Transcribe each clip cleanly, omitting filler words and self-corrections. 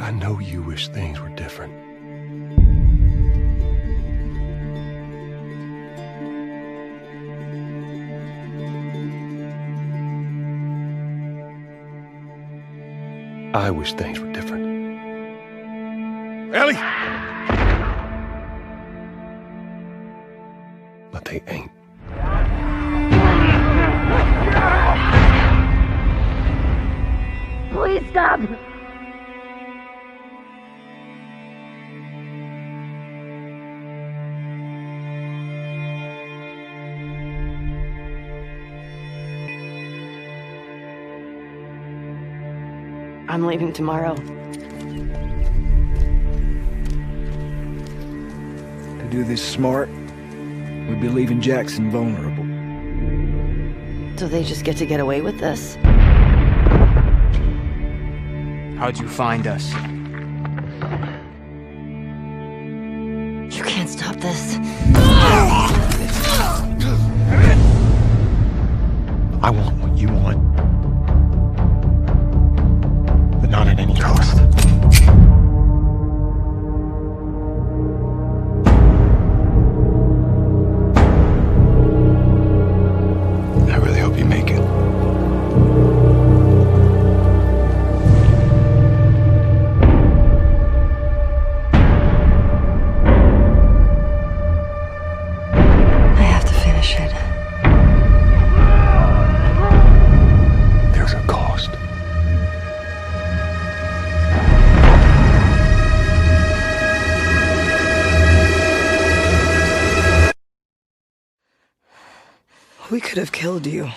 I know you wish things were different. I wish things were different. Ellie! But they ain't. Please stop! I'm leaving tomorrow. To do this smart, we'd be leaving Jackson vulnerable. So they just get to get away with this? How'd you find us? You can't stop this. I want what you want. But not at any cost. I really hope you make it. I have to finish it. There's a cost. We could have killed you.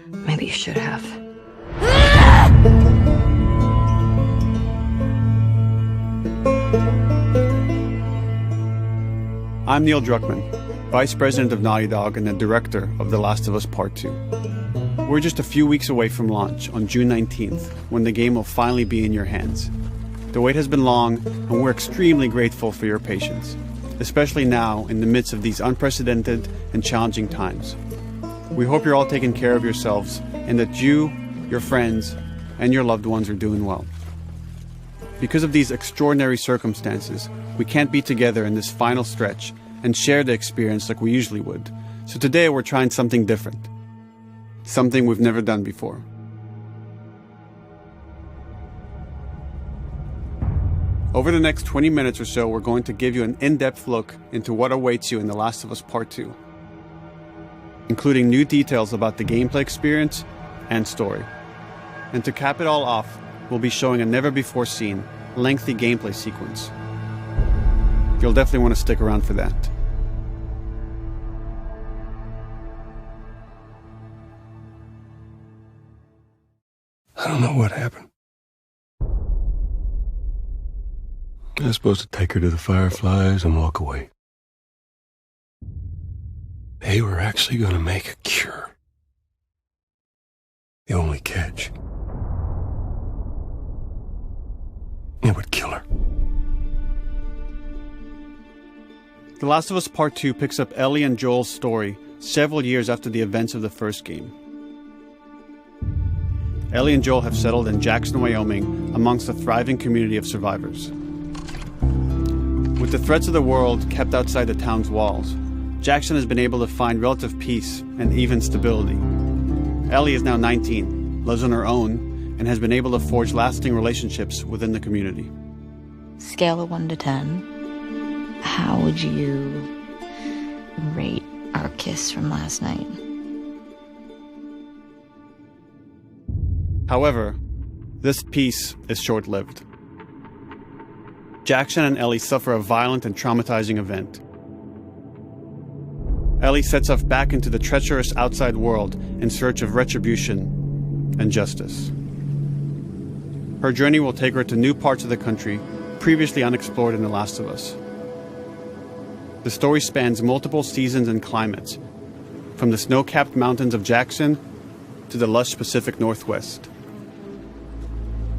Maybe you should have. I'm Neil Druckmann, Vice President of Naughty Dog and the Director of The Last of Us Part 2. We're just a few weeks away from launch on June 19th, when the game will finally be in your hands. The wait has been long, and we're extremely grateful for your patience, especially now in the midst of these unprecedented and challenging times. We hope you're all taking care of yourselves and that you, your friends, and your loved ones are doing well. Because of these extraordinary circumstances, we can't be together in this final stretch and share the experience like we usually would. So today we're trying something different. Something we've never done before. Over the next 20 minutes or so, we're going to give you an in-depth look into what awaits you in The Last of Us Part 2, including new details about the gameplay experience and story. And to cap it all off, we'll be showing a never-before-seen, lengthy gameplay sequence. You'll definitely want to stick around for that. I don't know what happened. I was supposed to take her to the Fireflies and walk away. They were actually going to make a cure. The only catch, it would kill her. The Last of Us Part 2 picks up Ellie and Joel's story several years after the events of the first game. Ellie and Joel have settled in Jackson, Wyoming, amongst a thriving community of survivors. With the threats of the world kept outside the town's walls, Jackson has been able to find relative peace and even stability. Ellie is now 19, lives on her own, and has been able to forge lasting relationships within the community. Scale of 1 to 10, how would you rate our kiss from last night? However, this peace is short-lived. Jackson and Ellie suffer a violent and traumatizing event. Ellie sets off back into the treacherous outside world in search of retribution and justice. Her journey will take her to new parts of the country previously unexplored in The Last of Us. The story spans multiple seasons and climates, from the snow-capped mountains of Jackson to the lush Pacific Northwest.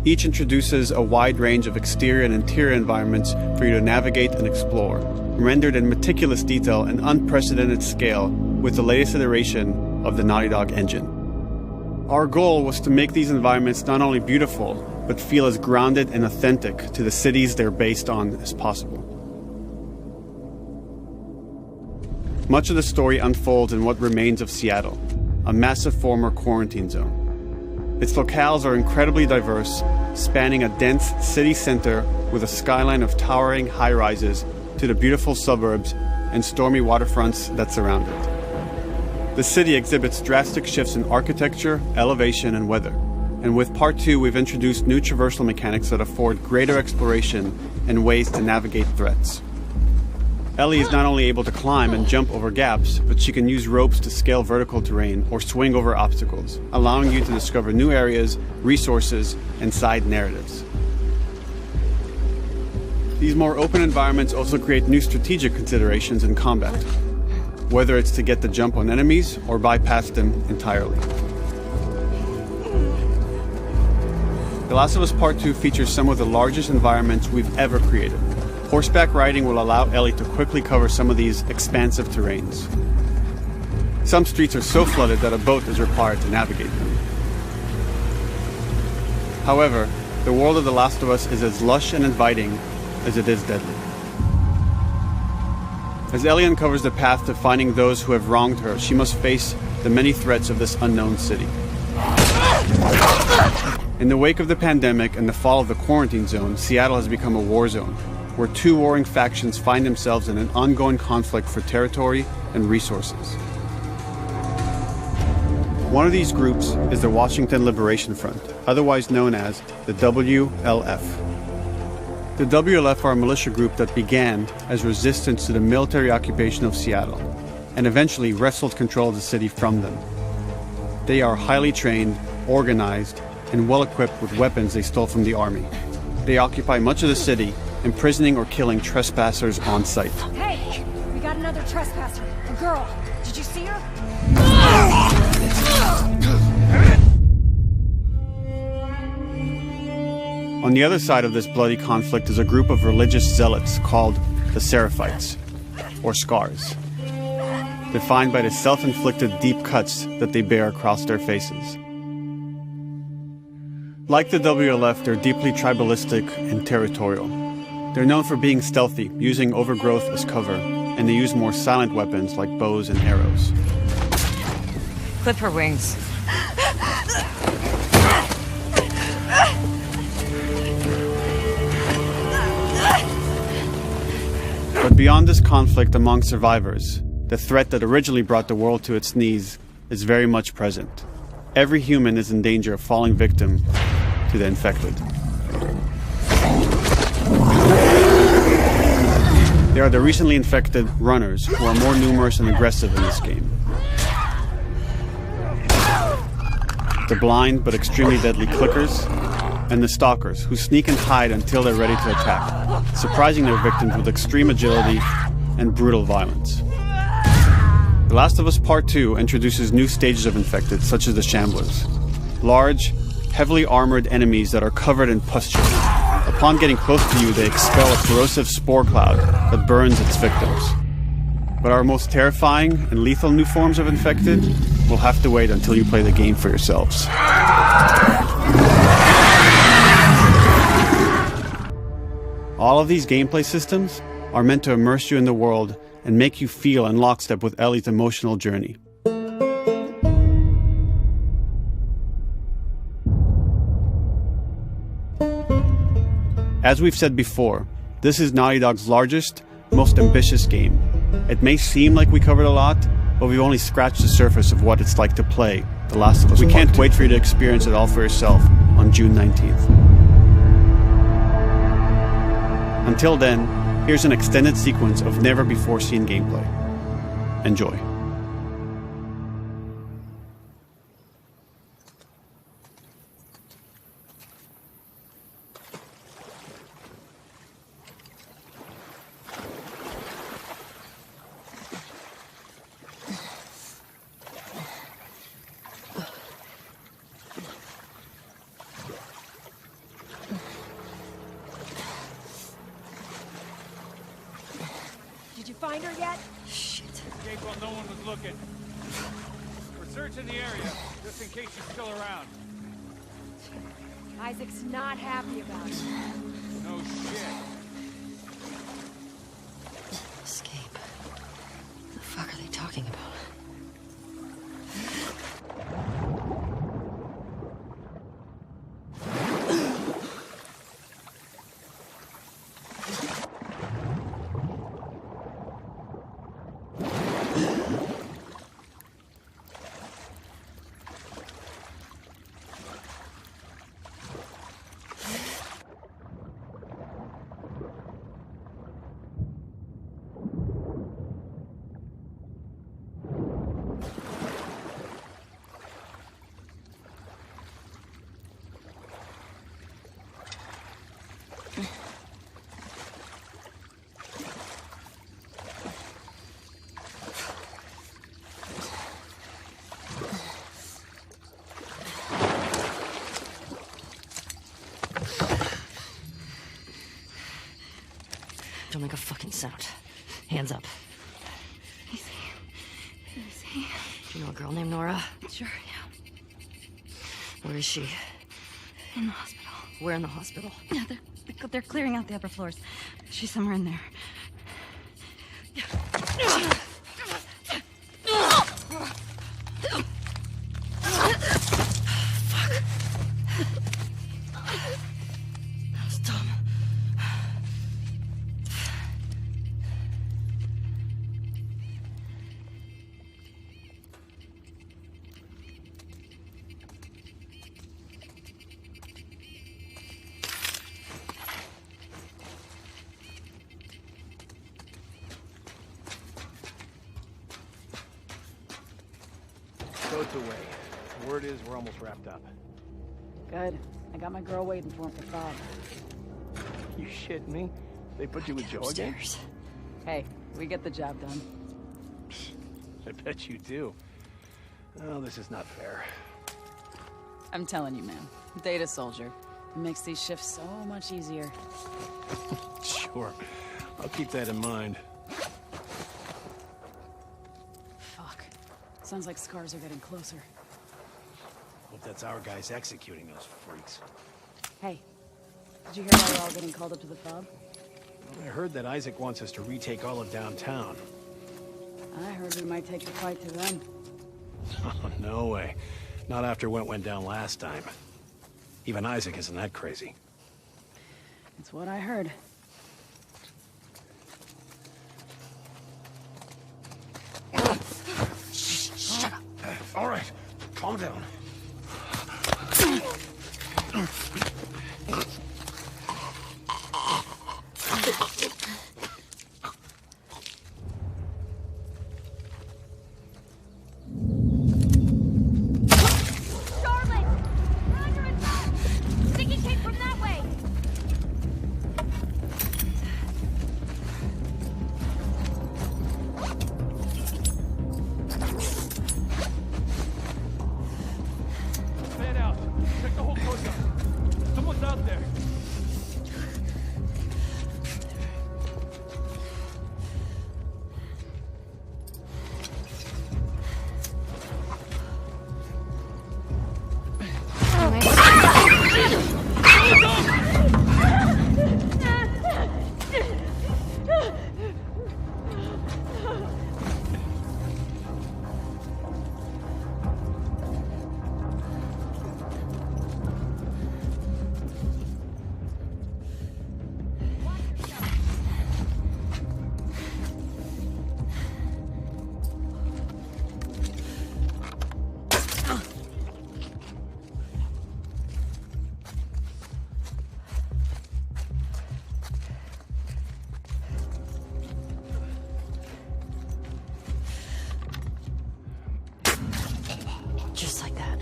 Each introduces a wide range of exterior and interior environments for you to navigate and explore, rendered in meticulous detail and unprecedented scale with the latest iteration of the Naughty Dog engine. Our goal was to make these environments not only beautiful, but feel as grounded and authentic to the cities they're based on as possible. Much of the story unfolds in what remains of Seattle, a massive former quarantine zone. Its locales are incredibly diverse, spanning a dense city center with a skyline of towering high-rises to the beautiful suburbs and stormy waterfronts that surround it. The city exhibits drastic shifts in architecture, elevation, and weather. And with Part 2, we've introduced new traversal mechanics that afford greater exploration and ways to navigate threats. Ellie is not only able to climb and jump over gaps, but she can use ropes to scale vertical terrain or swing over obstacles, allowing you to discover new areas, resources, and side narratives. These more open environments also create new strategic considerations in combat, whether it's to get the jump on enemies or bypass them entirely. The Last of Us Part 2 features some of the largest environments we've ever created. Horseback riding will allow Ellie to quickly cover some of these expansive terrains. Some streets are so flooded that a boat is required to navigate them. However, the world of The Last of Us is as lush and inviting as it is deadly. As Ellie uncovers the path to finding those who have wronged her, she must face the many threats of this unknown city. In the wake of the pandemic and the fall of the quarantine zone, Seattle has become a war zone, where two warring factions find themselves in an ongoing conflict for territory and resources. One of these groups is the Washington Liberation Front, otherwise known as the WLF. The WLF are a militia group that began as resistance to the military occupation of Seattle and eventually wrestled control of the city from them. They are highly trained, organized, and well-equipped with weapons they stole from the army. They occupy much of the city, imprisoning or killing trespassers on sight. Hey! We got another trespasser. A girl. Did you see her? On the other side of this bloody conflict is a group of religious zealots called the Seraphites, or Scars, defined by the self-inflicted deep cuts that they bear across their faces. Like the WLF, they're deeply tribalistic and territorial. They're known for being stealthy, using overgrowth as cover, and they use more silent weapons like bows and arrows. Clip her wings. But beyond this conflict among survivors, the threat that originally brought the world to its knees is very much present. Every human is in danger of falling victim to the infected. They are the recently infected runners, who are more numerous and aggressive in this game. The blind but extremely deadly clickers, and the stalkers, who sneak and hide until they're ready to attack, surprising their victims with extreme agility and brutal violence. The Last of Us Part 2 introduces new stages of infected, such as the Shamblers. Large, heavily armored enemies that are covered in pustule. Upon getting close to you, they expel a corrosive spore cloud that burns its victims. But our most terrifying and lethal new forms of infected will have to wait until you play the game for yourselves. All of these gameplay systems are meant to immerse you in the world and make you feel in lockstep with Ellie's emotional journey. As we've said before, this is Naughty Dog's largest, most ambitious game. It may seem like we covered a lot, but we've only scratched the surface of what it's like to play The Last of Us. We can't wait for you to experience it all for yourself on June 19th. Until then, here's an extended sequence of never-before-seen gameplay. Enjoy. Did you find her yet? Shit. Jake, well, no one was looking. We're searching the area, just in case she's still around. Isaac's not happy about it. No shit. Escape. What the fuck are they talking about? Don't make a fucking sound. Hands up. Easy. Easy. Do you know a girl named Nora? Sure, yeah. Where is she? In the hospital. Where in the hospital? Yeah, they're clearing out the upper floors. She's somewhere in there. Boat's away. Word is we're almost wrapped up. Good. I got my girl waiting for him for Bob. You shitting me? They put you with Joe again? Hey, we get the job done. I bet you do. Oh, this is not fair. I'm telling you, man. Data soldier. It makes these shifts so much easier. Sure. I'll keep that in mind. Fuck. Sounds like scars are getting closer. Hope that's our guys executing those freaks. Hey, did you hear why we're all getting called up to the fob? I heard that Isaac wants us to retake all of downtown. I heard we might take the fight to them. Oh, no way. Not after what went down last time. Even Isaac isn't that crazy. It's what I heard. Shut up. All right, calm down. Just like that.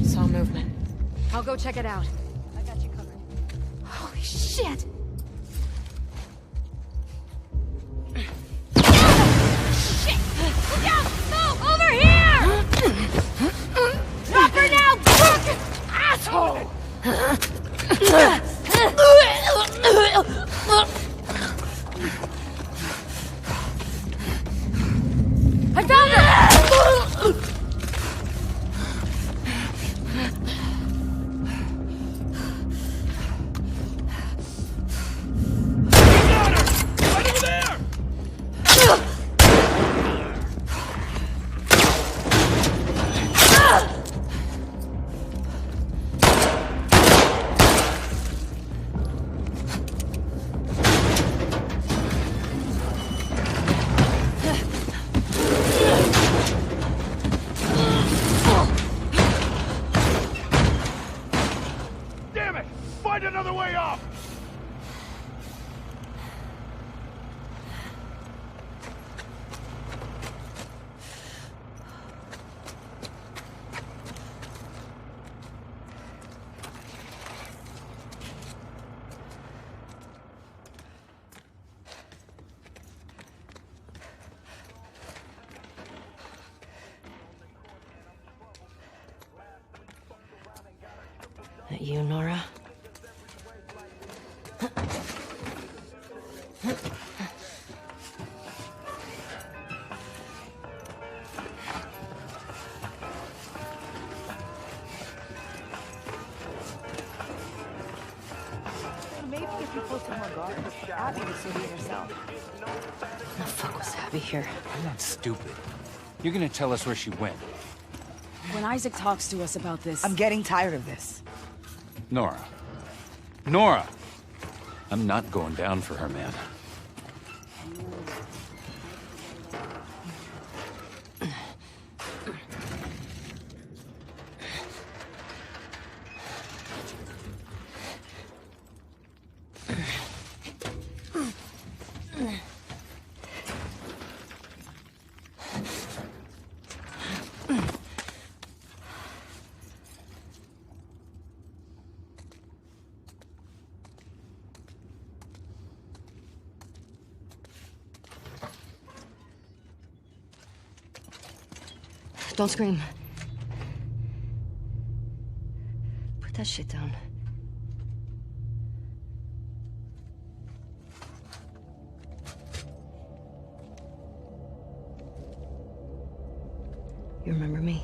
Saw movement. I'll go check it out. Shit! Shit! Look out! No! Over here! Drop her now, crook! Asshole! I found her! That you, Nora? Maybe if you posted more guards, Abby would see it herself. The fuck was Abby here? I'm not stupid. You're gonna tell us where she went. When Isaac talks to us about this... I'm getting tired of this. Nora. Nora! I'm not going down for her, man. Don't scream. Put that shit down. You remember me?